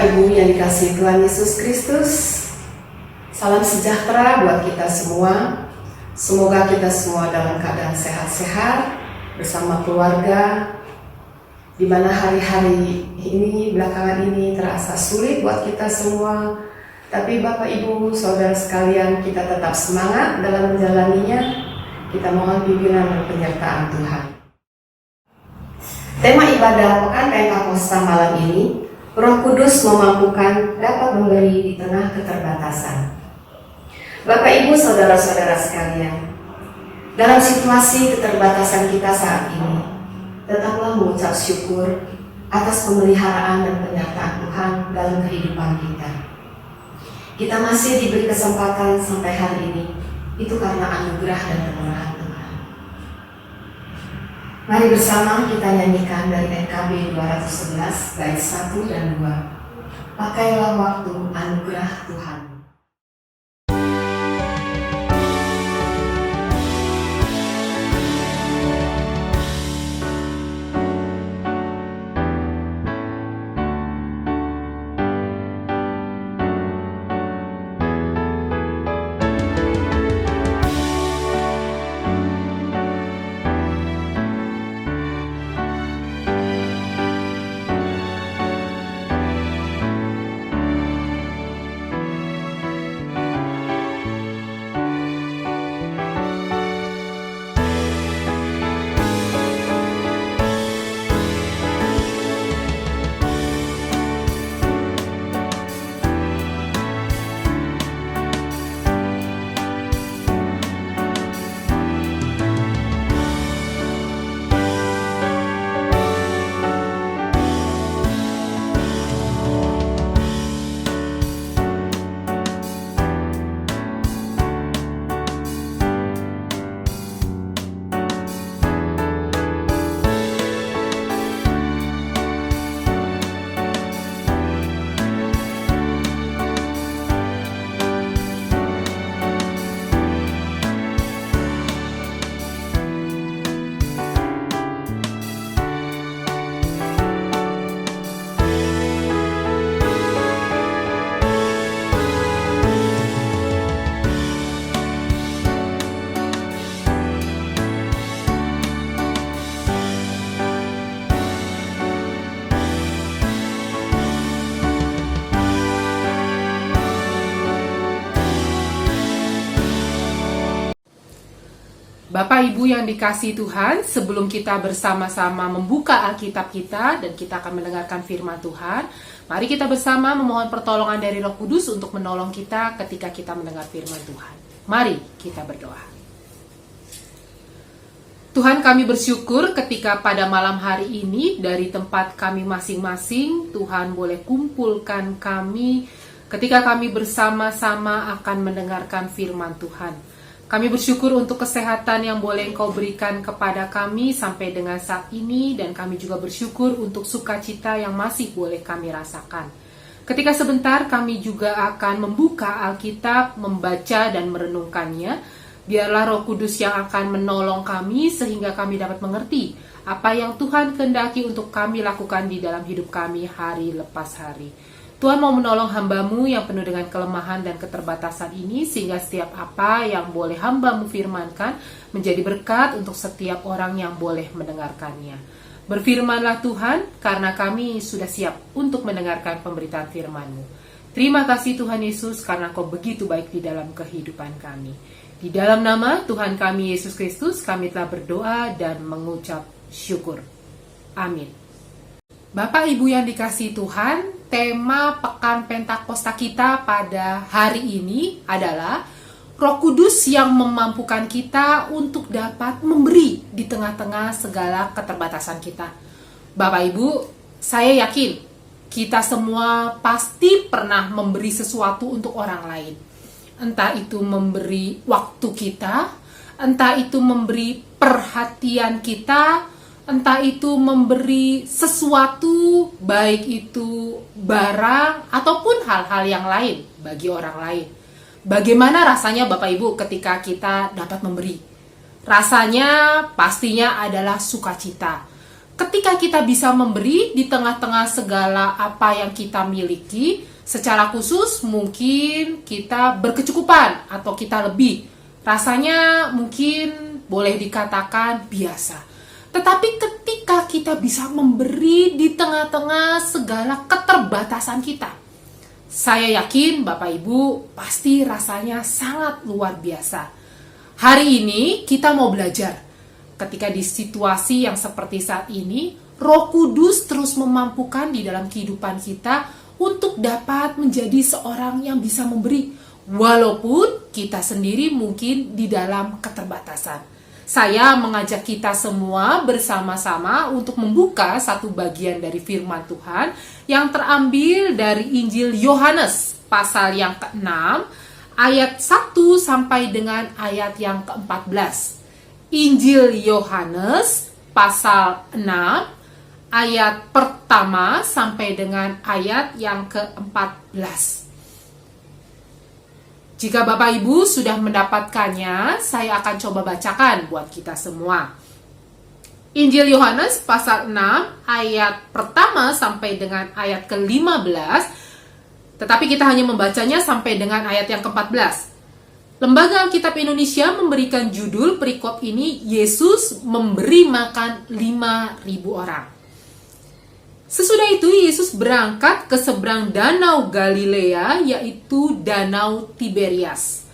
Ibu yang dikasihi Tuhan Yesus Kristus, salam sejahtera buat kita semua. Semoga kita semua dalam keadaan sehat-sehat bersama keluarga, di mana hari-hari ini belakangan ini terasa sulit buat kita semua. Tapi Bapak Ibu Saudara sekalian, kita tetap semangat dalam menjalaninya. Kita mohon pimpinan dan penyertaan Tuhan. Tema ibadah Pekan Pentakosta malam ini, Roh Kudus memampukan dapat memberi di tengah keterbatasan. Bapak Ibu Saudara-saudara sekalian, dalam situasi keterbatasan kita saat ini, tetaplah mengucap syukur atas pemeliharaan dan penyertaan Tuhan dalam kehidupan kita. Kita masih diberi kesempatan sampai hari ini, itu karena anugerah dan kemurahan Tuhan. Mari bersama kita nyanyikan dari NKB 211 bait 1 dan 2. Pakailah waktu anugerah Tuhan. Bapak Ibu yang dikasihi Tuhan, sebelum kita bersama-sama membuka Alkitab kita dan kita akan mendengarkan firman Tuhan, mari kita bersama memohon pertolongan dari Roh Kudus untuk menolong kita ketika kita mendengar firman Tuhan. Mari kita berdoa. Tuhan, kami bersyukur ketika pada malam hari ini dari tempat kami masing-masing, Tuhan boleh kumpulkan kami ketika kami bersama-sama akan mendengarkan firman Tuhan. Kami bersyukur untuk kesehatan yang boleh Engkau berikan kepada kami sampai dengan saat ini, dan kami juga bersyukur untuk sukacita yang masih boleh kami rasakan. Ketika sebentar kami juga akan membuka Alkitab, membaca dan merenungkannya. Biarlah Roh Kudus yang akan menolong kami sehingga kami dapat mengerti apa yang Tuhan kehendaki untuk kami lakukan di dalam hidup kami hari lepas hari. Tuhan mau menolong hamba-Mu yang penuh dengan kelemahan dan keterbatasan ini, sehingga setiap apa yang boleh hamba-Mu firmankan menjadi berkat untuk setiap orang yang boleh mendengarkannya. Berfirmanlah Tuhan, karena kami sudah siap untuk mendengarkan pemberitaan firman-Mu. Terima kasih Tuhan Yesus, karena Kau begitu baik di dalam kehidupan kami. Di dalam nama Tuhan kami Yesus Kristus, kami telah berdoa dan mengucap syukur. Amin. Bapak Ibu yang dikasihi Tuhan, tema Pekan Pentakosta kita pada hari ini adalah Roh Kudus yang memampukan kita untuk dapat memberi di tengah-tengah segala keterbatasan kita. Bapak Ibu, saya yakin kita semua pasti pernah memberi sesuatu untuk orang lain. Entah itu memberi waktu kita, entah itu memberi perhatian kita, entah itu memberi sesuatu, baik itu barang ataupun hal-hal yang lain bagi orang lain. Bagaimana rasanya Bapak Ibu ketika kita dapat memberi? Rasanya pastinya adalah sukacita. ketika kita bisa memberi di tengah-tengah segala apa yang kita miliki, secara khusus mungkin kita berkecukupan atau kita lebih. Rasanya mungkin boleh dikatakan biasa. Tetapi ketika kita bisa memberi di tengah-tengah segala keterbatasan kita, saya yakin Bapak Ibu pasti rasanya sangat luar biasa. Hari ini kita mau belajar. Ketika di situasi yang seperti saat ini, Roh Kudus terus memampukan di dalam kehidupan kita untuk dapat menjadi seorang yang bisa memberi, walaupun kita sendiri mungkin di dalam keterbatasan. Saya mengajak kita semua bersama-sama untuk membuka satu bagian dari firman Tuhan yang terambil dari Injil Yohanes pasal yang ke-6 ayat 1 sampai dengan ayat yang ke-14. Injil Yohanes pasal 6 ayat pertama sampai dengan ayat yang ke-14. Jika Bapak Ibu sudah mendapatkannya, saya akan coba bacakan buat kita semua. Injil Yohanes pasal 6 ayat pertama sampai dengan ayat ke-15, tetapi kita hanya membacanya sampai dengan ayat yang ke-14. Lembaga Alkitab Indonesia memberikan judul perikop ini, Yesus memberi makan 5.000 orang. Sesudah itu Yesus berangkat ke seberang danau Galilea, yaitu danau Tiberias.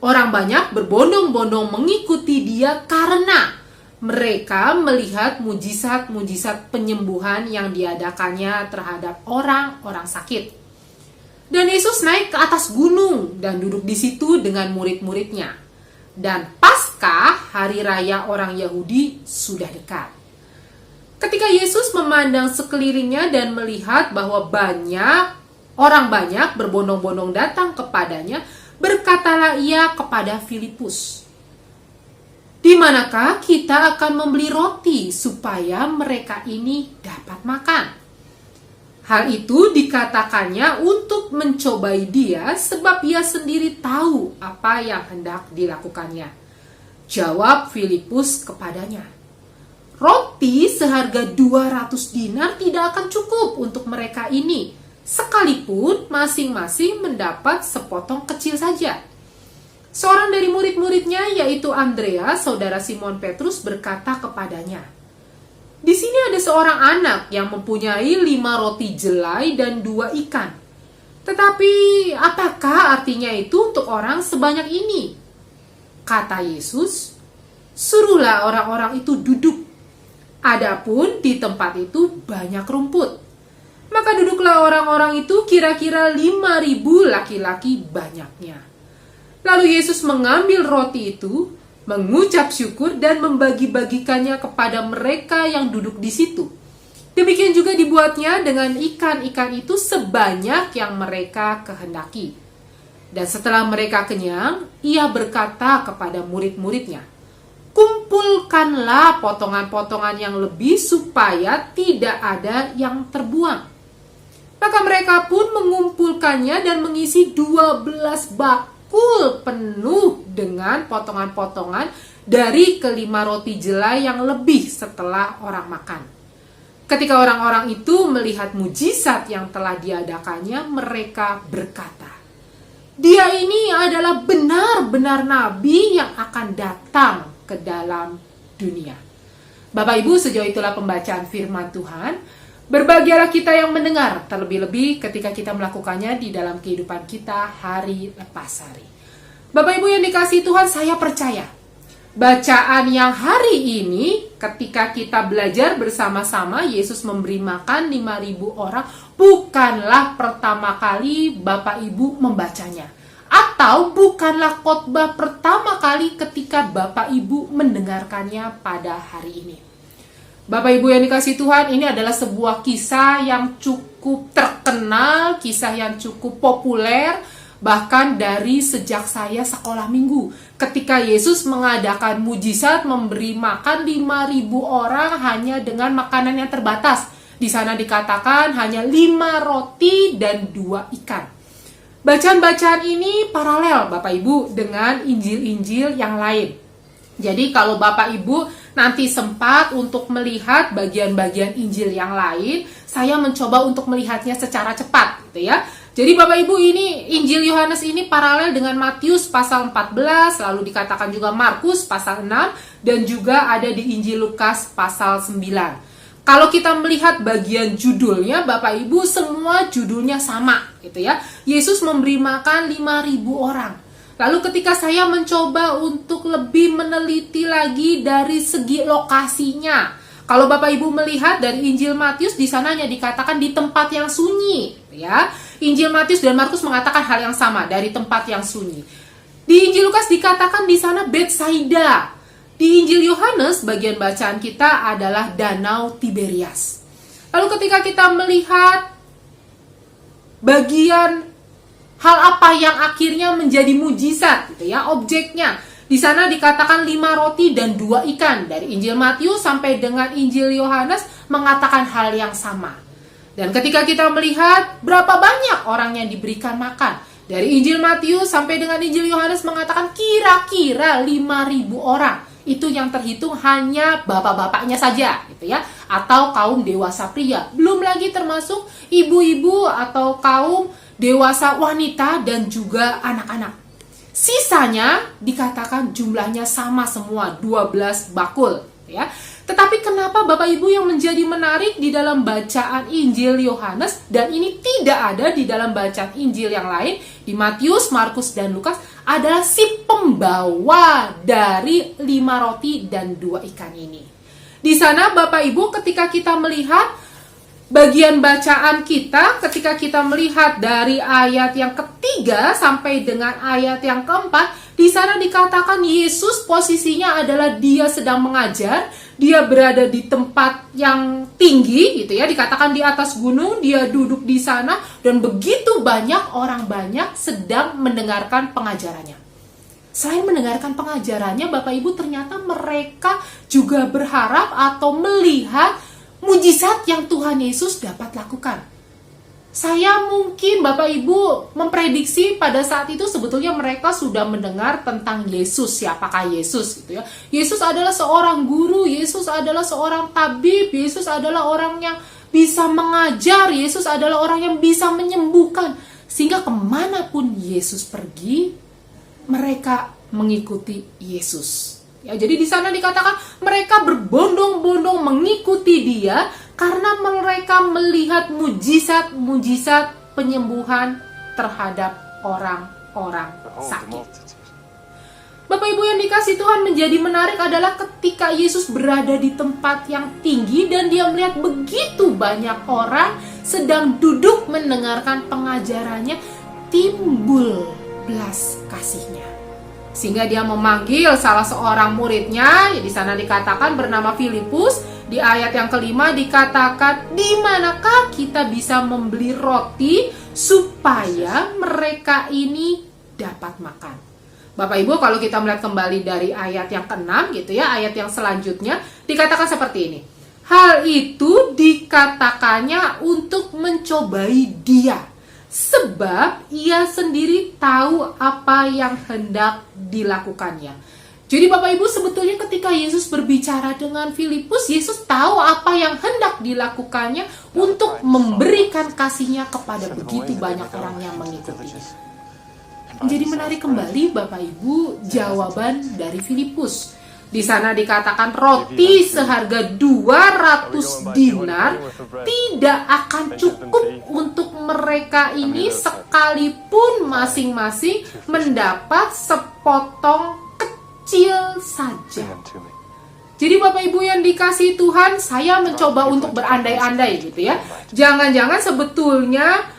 Orang banyak berbondong-bondong mengikuti dia karena mereka melihat mujizat-mujizat penyembuhan yang diadakannya terhadap orang-orang sakit. Dan Yesus naik ke atas gunung dan duduk di situ dengan murid-muridnya. Dan Paskah, hari raya orang Yahudi, sudah dekat. Ketika Yesus memandang sekelilingnya dan melihat bahwa orang banyak berbondong-bondong datang kepadanya, berkatalah ia kepada Filipus, "Di manakah kita akan membeli roti supaya mereka ini dapat makan?" Hal itu dikatakannya untuk mencobai dia sebab ia sendiri tahu apa yang hendak dilakukannya. Jawab Filipus kepadanya, "Roti seharga 200 dinar tidak akan cukup untuk mereka ini, sekalipun masing-masing mendapat sepotong kecil saja." Seorang dari murid-muridnya, yaitu Andreas, saudara Simon Petrus, berkata kepadanya, "Di sini ada seorang anak yang mempunyai 5 roti jelai dan 2 ikan. Tetapi apakah artinya itu untuk orang sebanyak ini?" Kata Yesus, "Suruhlah orang-orang itu duduk. Adapun di tempat itu banyak rumput." Maka duduklah orang-orang itu, kira-kira 5.000 laki-laki banyaknya. Lalu Yesus mengambil roti itu, mengucap syukur dan membagi-bagikannya kepada mereka yang duduk di situ. Demikian juga dibuatnya dengan ikan-ikan itu sebanyak yang mereka kehendaki. Dan setelah mereka kenyang, ia berkata kepada murid-muridnya, "Kumpulkanlah potongan-potongan yang lebih supaya tidak ada yang terbuang." Maka mereka pun mengumpulkannya dan mengisi 12 bakul penuh dengan potongan-potongan dari kelima roti jelai yang lebih setelah orang makan. Ketika orang-orang itu melihat mujizat yang telah diadakannya, mereka berkata, "Dia ini adalah benar-benar nabi yang akan datang ke dalam dunia." Bapak Ibu, sejauh itulah pembacaan firman Tuhan. Berbahagialah kita yang mendengar, terlebih-lebih ketika kita melakukannya di dalam kehidupan kita hari lepas hari. Bapak Ibu yang dikasihi Tuhan, saya percaya bacaan yang hari ini ketika kita belajar bersama-sama Yesus memberi makan 5.000 orang bukanlah pertama kali Bapak Ibu membacanya, atau bukanlah khotbah pertama kali ketika Bapak Ibu mendengarkannya pada hari ini. Bapak Ibu yang dikasihi Tuhan, ini adalah sebuah kisah yang cukup terkenal, kisah yang cukup populer, bahkan dari sejak saya sekolah minggu. Ketika Yesus mengadakan mujizat memberi makan 5.000 orang hanya dengan makanan yang terbatas. Di sana dikatakan hanya 5 roti dan 2 ikan. Bacaan-bacaan ini paralel Bapak Ibu dengan Injil-Injil yang lain. Jadi kalau Bapak Ibu nanti sempat untuk melihat bagian-bagian Injil yang lain, saya mencoba untuk melihatnya secara cepat gitu ya. Jadi Bapak Ibu, ini Injil Yohanes ini paralel dengan Matius pasal 14, lalu dikatakan juga Markus pasal 6, dan juga ada di Injil Lukas pasal 9. Kalau kita melihat bagian judulnya, Bapak Ibu, semua judulnya sama gitu ya. Yesus memberi makan 5.000 orang. Lalu ketika saya mencoba untuk lebih meneliti lagi dari segi lokasinya, kalau Bapak Ibu melihat dari Injil Matius, di sana hanya dikatakan di tempat yang sunyi, ya. Injil Matius dan Markus mengatakan hal yang sama, dari tempat yang sunyi. Di Injil Lukas dikatakan di sana Betsaida. Di Injil Yohanes bagian bacaan kita adalah Danau Tiberias. Lalu ketika kita melihat bagian hal apa yang akhirnya menjadi mujizat, gitu ya, objeknya. Di sana dikatakan 5 roti dan 2 ikan. Dari Injil Matius sampai dengan Injil Yohanes mengatakan hal yang sama. Dan ketika kita melihat berapa banyak orang yang diberikan makan, dari Injil Matius sampai dengan Injil Yohanes mengatakan kira-kira 5.000 orang. Itu yang terhitung hanya bapak-bapaknya saja, gitu ya, atau kaum dewasa pria. Belum lagi termasuk ibu-ibu atau kaum dewasa wanita dan juga anak-anak. Sisanya dikatakan jumlahnya sama semua, 12 bakul, ya. Tetapi kenapa Bapak Ibu yang menjadi menarik di dalam bacaan Injil Yohanes dan ini tidak ada di dalam bacaan Injil yang lain, di Matius, Markus, dan Lukas, adalah si pembawa dari 5 roti dan 2 ikan ini. Di sana Bapak Ibu, ketika kita melihat bagian bacaan kita, ketika kita melihat dari ayat yang ketiga sampai dengan ayat yang keempat, di sana dikatakan Yesus posisinya adalah dia sedang mengajar, dia berada di tempat yang tinggi, gitu ya, dikatakan di atas gunung, dia duduk di sana, dan begitu banyak orang banyak sedang mendengarkan pengajarannya. Selain mendengarkan pengajarannya, Bapak Ibu, ternyata mereka juga berharap atau melihat mujizat yang Tuhan Yesus dapat lakukan. Saya mungkin Bapak Ibu memprediksi pada saat itu sebetulnya mereka sudah mendengar tentang Yesus, siapakah Yesus gitu ya. Yesus adalah seorang guru, Yesus adalah seorang tabib, Yesus adalah orang yang bisa mengajar, Yesus adalah orang yang bisa menyembuhkan. Sehingga kemanapun Yesus pergi, mereka mengikuti Yesus. Ya, jadi di sana dikatakan mereka berbondong-bondong mengikuti dia karena mereka melihat mujizat-mujizat penyembuhan terhadap orang-orang sakit. Bapak Ibu yang dikasih Tuhan, menjadi menarik adalah ketika Yesus berada di tempat yang tinggi dan dia melihat begitu banyak orang sedang duduk mendengarkan pengajarannya, timbul belas kasihnya. Sehingga dia memanggil salah seorang muridnya, di sana dikatakan bernama Filipus. Di ayat yang kelima dikatakan, di manakah kita bisa membeli roti supaya mereka ini dapat makan. Bapak Ibu, kalau kita melihat kembali dari ayat yang ke-6 gitu ya, ayat yang selanjutnya dikatakan seperti ini. Hal itu dikatakannya untuk mencobai dia, sebab ia sendiri tahu apa yang hendak dilakukannya. Jadi Bapak Ibu, sebetulnya ketika Yesus berbicara dengan Filipus, Yesus tahu apa yang hendak dilakukannya untuk memberikan kasihnya kepada begitu banyak orang yang mengikutinya. Jadi menarik kembali Bapak Ibu jawaban dari Filipus. Di sana dikatakan roti seharga 200 dinar tidak akan cukup untuk mereka ini sekalipun masing-masing mendapat sepotong kecil saja. Jadi Bapak Ibu yang dikasihi Tuhan, saya mencoba untuk berandai-andai gitu ya. Jangan-jangan sebetulnya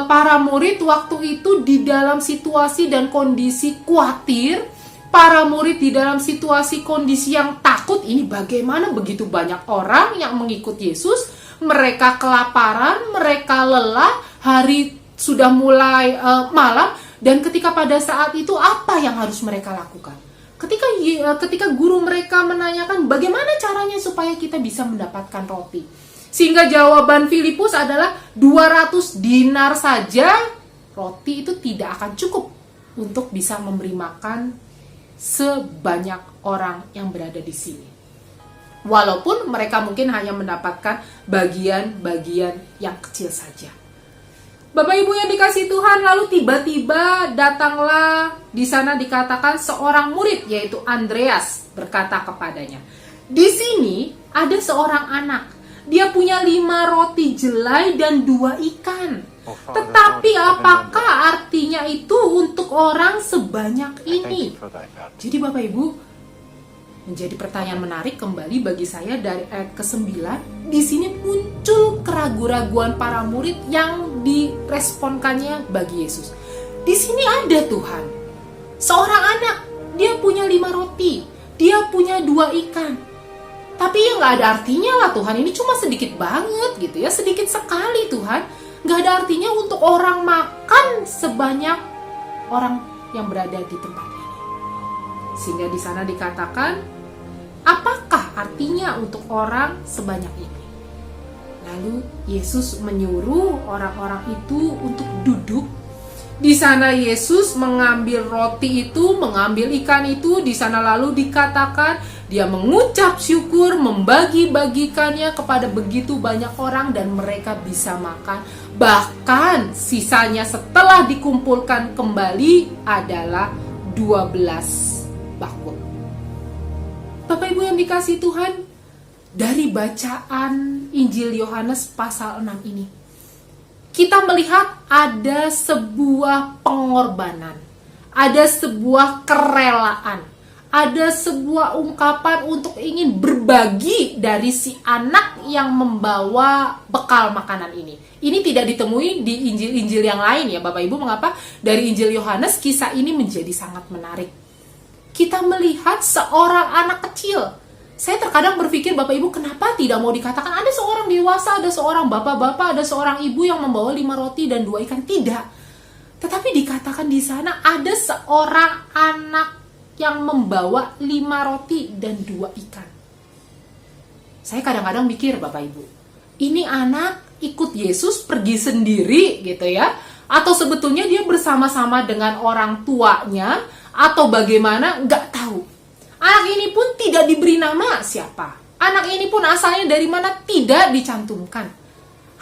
para murid waktu itu di dalam situasi dan kondisi khawatir, para murid di dalam situasi kondisi yang takut. Ini bagaimana begitu banyak orang yang mengikut Yesus, mereka kelaparan, mereka lelah, hari sudah mulai malam, dan ketika pada saat itu apa yang harus mereka lakukan? Ketika guru mereka menanyakan bagaimana caranya supaya kita bisa mendapatkan roti, sehingga jawaban Filipus adalah 200 dinar saja roti itu tidak akan cukup untuk bisa memberi makan sebanyak orang yang berada di sini. Walaupun mereka mungkin hanya mendapatkan bagian-bagian yang kecil saja. Bapak Ibu yang dikasihi Tuhan, lalu tiba-tiba datanglah, di sana dikatakan seorang murid, yaitu Andreas, berkata kepadanya, di sini ada seorang anak, dia punya 5 roti jelai dan 2 ikan. Tetapi apakah artinya itu untuk orang sebanyak ini? Jadi Bapak Ibu, menjadi pertanyaan menarik kembali bagi saya dari ayat ke-9. Di sini muncul keraguan-raguan para murid yang diresponkannya bagi Yesus. Di sini ada Tuhan, seorang anak, dia punya 5 roti, dia punya 2 ikan. Tapi ya nggak ada artinya lah Tuhan, ini cuma sedikit banget gitu ya, sedikit sekali Tuhan. Nggak ada artinya untuk orang makan sebanyak orang yang berada di tempat ini. Sehingga di sana dikatakan, apakah artinya untuk orang sebanyak ini? Lalu Yesus menyuruh orang-orang itu untuk duduk. Di sana Yesus mengambil roti itu, mengambil ikan itu, di sana lalu dikatakan dia mengucap syukur, membagi-bagikannya kepada begitu banyak orang dan mereka bisa makan. Bahkan sisanya setelah dikumpulkan kembali adalah 12 bakul. Bapak Ibu yang dikasihi Tuhan, dari bacaan Injil Yohanes pasal 6 ini, kita melihat ada sebuah pengorbanan, ada sebuah kerelaan, ada sebuah ungkapan untuk ingin berbagi dari si anak yang membawa bekal makanan ini. Ini tidak ditemui di Injil-Injil yang lain ya Bapak Ibu. Mengapa? Dari Injil Yohanes kisah ini menjadi sangat menarik. Kita melihat seorang anak kecil. Saya terkadang berpikir Bapak Ibu, kenapa tidak mau dikatakan ada seorang dewasa, ada seorang bapak-bapak, ada seorang ibu yang membawa 5 roti dan 2 ikan. Tidak. Tetapi dikatakan di sana ada seorang anak yang membawa 5 roti dan 2 ikan. Saya kadang-kadang mikir Bapak Ibu, ini anak ikut Yesus pergi sendiri gitu ya, atau sebetulnya dia bersama-sama dengan orang tuanya, atau bagaimana, nggak tahu. Anak ini pun tidak diberi nama siapa. Anak ini pun asalnya dari mana tidak dicantumkan.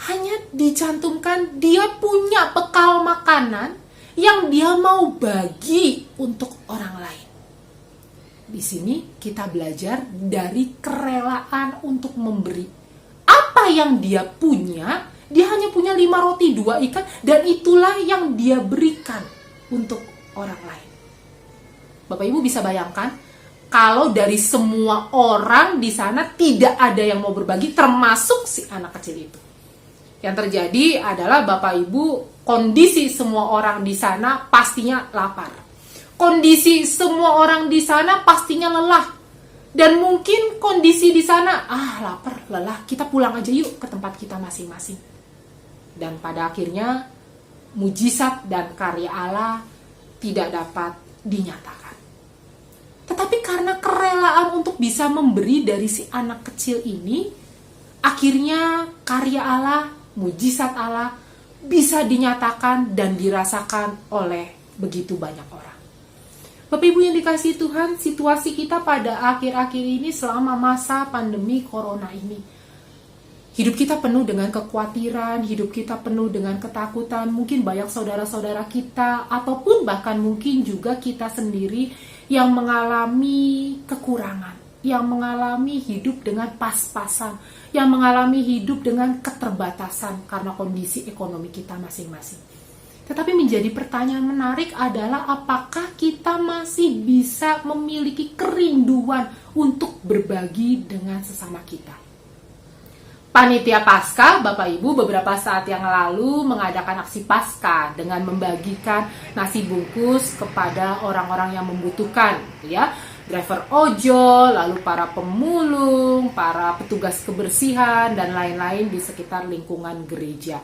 Hanya dicantumkan dia punya bekal makanan yang dia mau bagi untuk orang lain. Di sini kita belajar dari kerelaan untuk memberi. Apa yang dia punya, dia hanya punya 5 roti 2 ikan, dan itulah yang dia berikan untuk orang lain. Bapak Ibu bisa bayangkan, kalau dari semua orang di sana tidak ada yang mau berbagi, termasuk si anak kecil itu. Yang terjadi adalah Bapak Ibu, kondisi semua orang di sana pastinya lapar. Kondisi semua orang di sana pastinya lelah. Dan mungkin kondisi di sana, lapar, lelah, kita pulang aja yuk ke tempat kita masing-masing. Dan pada akhirnya, mujizat dan karya Allah tidak dapat dinyatakan. Tetapi karena kerelaan untuk bisa memberi dari si anak kecil ini, akhirnya karya Allah, mujizat Allah bisa dinyatakan dan dirasakan oleh begitu banyak orang. Bapak Ibu yang dikasihi Tuhan, situasi kita pada akhir-akhir ini selama masa pandemi corona ini, hidup kita penuh dengan kekhawatiran, hidup kita penuh dengan ketakutan. Mungkin banyak saudara-saudara kita, ataupun bahkan mungkin juga kita sendiri yang mengalami kekurangan, yang mengalami hidup dengan pas-pasan, yang mengalami hidup dengan keterbatasan karena kondisi ekonomi kita masing-masing. Tetapi menjadi pertanyaan menarik adalah apakah kita masih bisa memiliki kerinduan untuk berbagi dengan sesama kita. Panitia Paskah, Bapak Ibu, beberapa saat yang lalu mengadakan aksi Paskah dengan membagikan nasi bungkus kepada orang-orang yang membutuhkan, ya. Driver ojol, lalu para pemulung, para petugas kebersihan dan lain-lain di sekitar lingkungan gereja.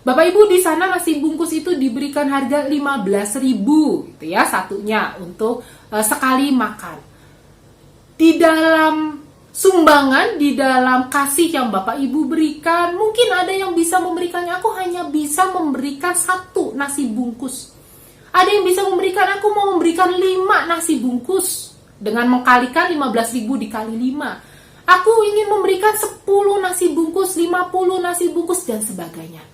Bapak Ibu, di sana nasi bungkus itu diberikan harga 15.000 gitu ya satunya untuk sekali makan. Di dalam sumbangan, di dalam kasih yang Bapak Ibu berikan, mungkin ada yang bisa memberikannya, aku hanya bisa memberikan 1 nasi bungkus. Ada yang bisa memberikan, aku mau memberikan 5 nasi bungkus dengan mengkalikan 15.000 dikali 5. Aku ingin memberikan 10 nasi bungkus, 50 nasi bungkus, dan sebagainya.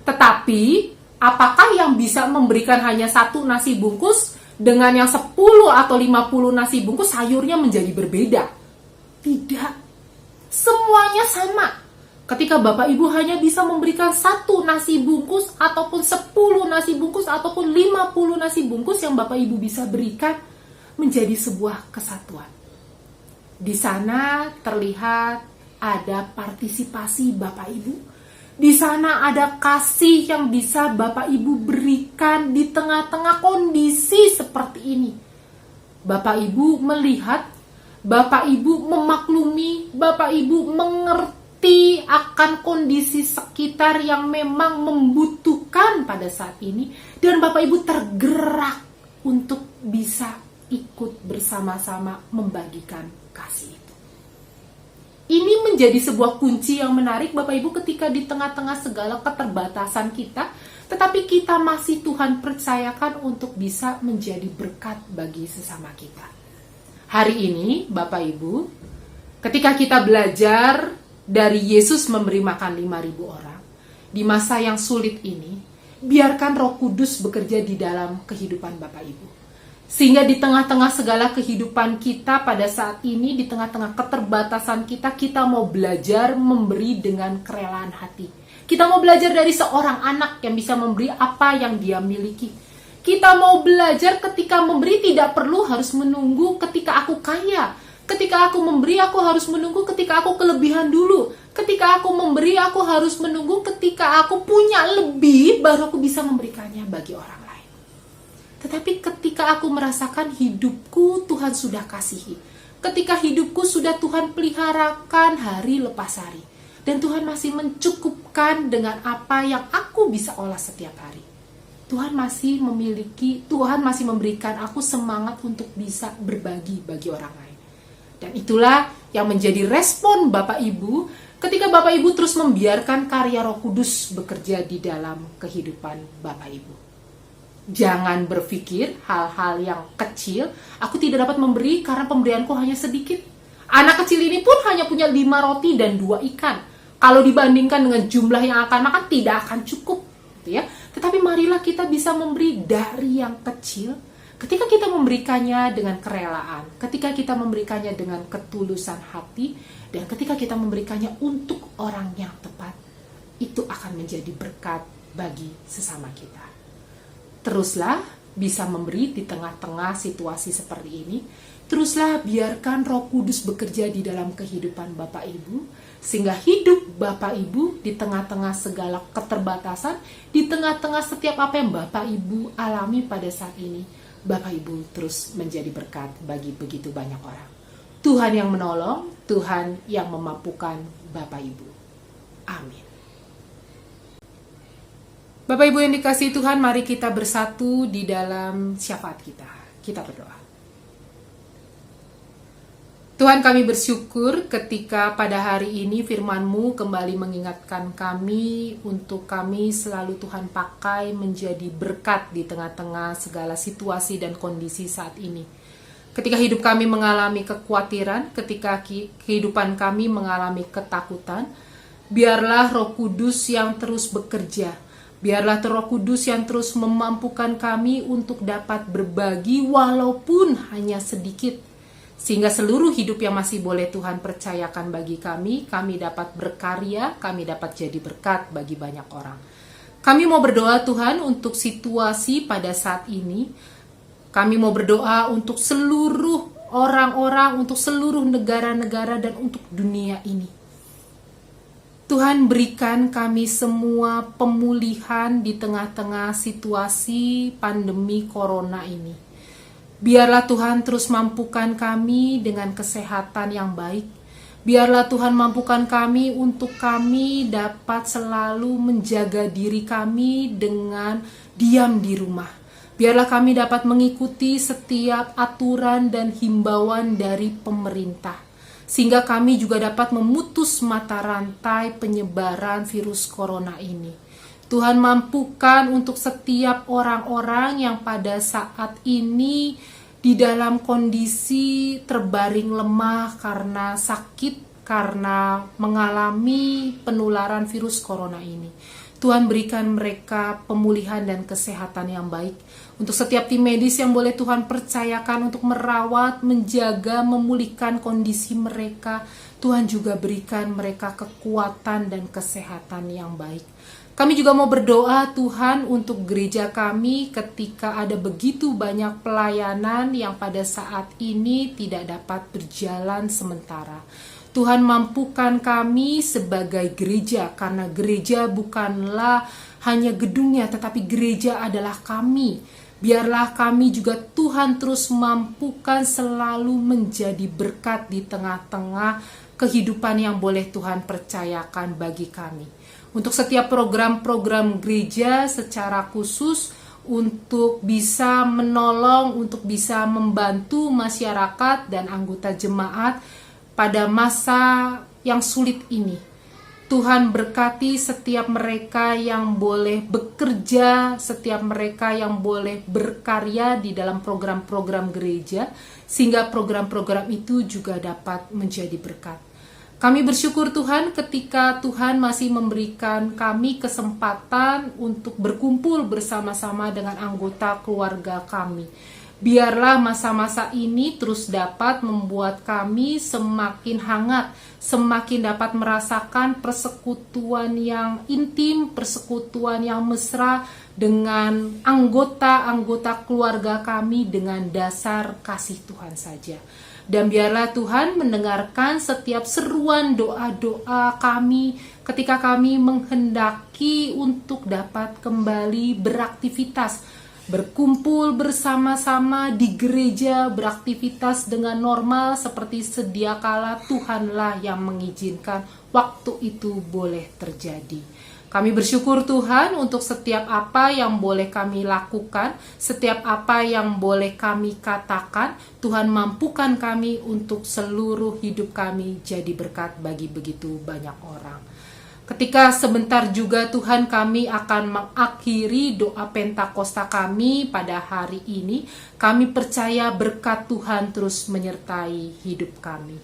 Tetapi, apakah yang bisa memberikan hanya 1 nasi bungkus dengan yang 10 atau 50 nasi bungkus sayurnya menjadi berbeda? Tidak. Semuanya sama. Ketika Bapak Ibu hanya bisa memberikan 1 nasi bungkus, ataupun 10 nasi bungkus, ataupun 50 nasi bungkus yang Bapak Ibu bisa berikan, menjadi sebuah kesatuan. Di sana terlihat ada partisipasi Bapak Ibu. Di sana ada kasih yang bisa Bapak Ibu berikan di tengah-tengah kondisi seperti ini. Bapak Ibu melihat, Bapak Ibu memaklumi, Bapak Ibu mengerti akan kondisi sekitar yang memang membutuhkan pada saat ini. Dan Bapak Ibu tergerak untuk bisa ikut bersama-sama membagikan kasih itu. Ini menjadi sebuah kunci yang menarik Bapak Ibu ketika di tengah-tengah segala keterbatasan kita, tetapi kita masih Tuhan percayakan untuk bisa menjadi berkat bagi sesama kita. Hari ini Bapak Ibu, ketika kita belajar dari Yesus memberi makan 5.000 orang, di masa yang sulit ini, biarkan Roh Kudus bekerja di dalam kehidupan Bapak Ibu. Sehingga di tengah-tengah segala kehidupan kita pada saat ini, di tengah-tengah keterbatasan kita, kita mau belajar memberi dengan kerelaan hati. Kita mau belajar dari seorang anak yang bisa memberi apa yang dia miliki. Kita mau belajar ketika memberi tidak perlu harus menunggu ketika aku kaya. Ketika aku memberi, aku harus menunggu ketika aku kelebihan dulu. Ketika aku memberi, aku harus menunggu ketika aku punya lebih, baru aku bisa memberikannya bagi orang lain. Tetapi ketika aku merasakan hidupku Tuhan sudah kasihi, ketika hidupku sudah Tuhan peliharakan hari lepas hari, dan Tuhan masih mencukupkan dengan apa yang aku bisa olah setiap hari, Tuhan masih memberikan aku semangat untuk bisa berbagi bagi orang lain. Dan itulah yang menjadi respon Bapak Ibu ketika Bapak Ibu terus membiarkan karya Roh Kudus bekerja di dalam kehidupan Bapak Ibu. Jangan berpikir hal-hal yang kecil, aku tidak dapat memberi karena pemberianku hanya sedikit. Anak kecil ini pun hanya punya 5 roti dan 2 ikan. Kalau dibandingkan dengan jumlah yang akan makan, tidak akan cukup, gitu ya. Tetapi marilah kita bisa memberi dari yang kecil, ketika kita memberikannya dengan kerelaan, ketika kita memberikannya dengan ketulusan hati, dan ketika kita memberikannya untuk orang yang tepat, itu akan menjadi berkat bagi sesama kita. Teruslah bisa memberi di tengah-tengah situasi seperti ini. Teruslah biarkan Roh Kudus bekerja di dalam kehidupan Bapak Ibu, sehingga hidup Bapak Ibu di tengah-tengah segala keterbatasan, di tengah-tengah setiap apa yang Bapak Ibu alami pada saat ini, Bapak Ibu terus menjadi berkat bagi begitu banyak orang. Tuhan yang menolong, Tuhan yang memampukan Bapak Ibu. Amin. Bapak Ibu yang dikasihi Tuhan, mari kita bersatu di dalam syafaat kita. Kita berdoa. Tuhan, kami bersyukur ketika pada hari ini firman-Mu kembali mengingatkan kami untuk kami selalu Tuhan pakai menjadi berkat di tengah-tengah segala situasi dan kondisi saat ini. Ketika hidup kami mengalami kekhawatiran, ketika kehidupan kami mengalami ketakutan, biarlah Roh Kudus yang terus bekerja. Biarlah Roh Kudus yang terus memampukan kami untuk dapat berbagi walaupun hanya sedikit. Sehingga seluruh hidup yang masih boleh Tuhan percayakan bagi kami dapat berkarya, kami dapat jadi berkat bagi banyak orang. Kami mau berdoa Tuhan untuk situasi pada saat ini. Kami mau berdoa untuk seluruh orang-orang, untuk seluruh negara-negara dan untuk dunia ini. Tuhan, berikan kami semua pemulihan di tengah-tengah situasi pandemi corona ini. Biarlah Tuhan terus mampukan kami dengan kesehatan yang baik. Biarlah Tuhan mampukan kami untuk kami dapat selalu menjaga diri kami dengan diam di rumah. Biarlah kami dapat mengikuti setiap aturan dan himbauan dari pemerintah. Sehingga kami juga dapat memutus mata rantai penyebaran virus corona ini. Tuhan, mampukan untuk setiap orang-orang yang pada saat ini di dalam kondisi terbaring lemah karena sakit, karena mengalami penularan virus corona ini. Tuhan berikan mereka pemulihan dan kesehatan yang baik. Untuk setiap tim medis yang boleh Tuhan percayakan untuk merawat, menjaga, memulihkan kondisi mereka, Tuhan juga berikan mereka kekuatan dan kesehatan yang baik. Kami juga mau berdoa Tuhan untuk gereja kami ketika ada begitu banyak pelayanan yang pada saat ini tidak dapat berjalan sementara. Tuhan mampukan kami sebagai gereja, karena gereja bukanlah hanya gedungnya, tetapi gereja adalah kami. Biarlah kami juga Tuhan terus mampukan selalu menjadi berkat di tengah-tengah kehidupan yang boleh Tuhan percayakan bagi kami. Untuk setiap program-program gereja secara khusus, untuk bisa menolong, untuk bisa membantu masyarakat dan anggota jemaat pada masa yang sulit ini. Tuhan berkati setiap mereka yang boleh bekerja, setiap mereka yang boleh berkarya di dalam program-program gereja, sehingga program-program itu juga dapat menjadi berkat. Kami bersyukur Tuhan ketika Tuhan masih memberikan kami kesempatan untuk berkumpul bersama-sama dengan anggota keluarga kami. Biarlah masa-masa ini terus dapat membuat kami semakin hangat, semakin dapat merasakan persekutuan yang intim, persekutuan yang mesra dengan anggota-anggota keluarga kami dengan dasar kasih Tuhan saja. Dan biarlah Tuhan mendengarkan setiap seruan doa-doa kami ketika kami menghendaki untuk dapat kembali beraktivitas, berkumpul bersama-sama di gereja, beraktivitas dengan normal seperti sedia kala. Tuhanlah yang mengizinkan waktu itu boleh terjadi. Kami bersyukur Tuhan untuk setiap apa yang boleh kami lakukan, setiap apa yang boleh kami katakan. Tuhan mampukan kami untuk seluruh hidup kami jadi berkat bagi begitu banyak orang. Ketika sebentar juga Tuhan kami akan mengakhiri doa Pentakosta kami pada hari ini, kami percaya berkat Tuhan terus menyertai hidup kami.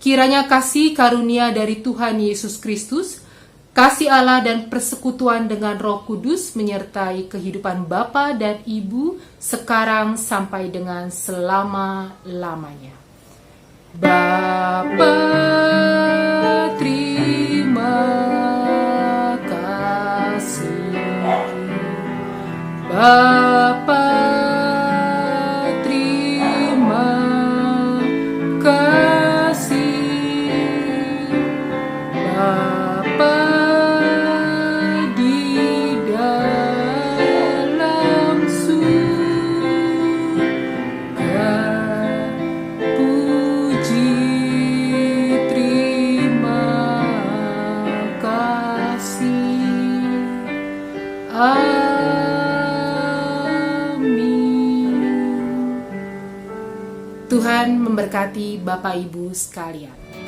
Kiranya kasih karunia dari Tuhan Yesus Kristus, kasih Allah dan persekutuan dengan Roh Kudus menyertai kehidupan Bapa dan Ibu sekarang sampai dengan selama-lamanya. Bapa, terima kasih. Bapa, terima kasih. Bapa di dalam surga, puji terima kasih. Amin. Tuhan memberkati Bapak Ibu sekalian.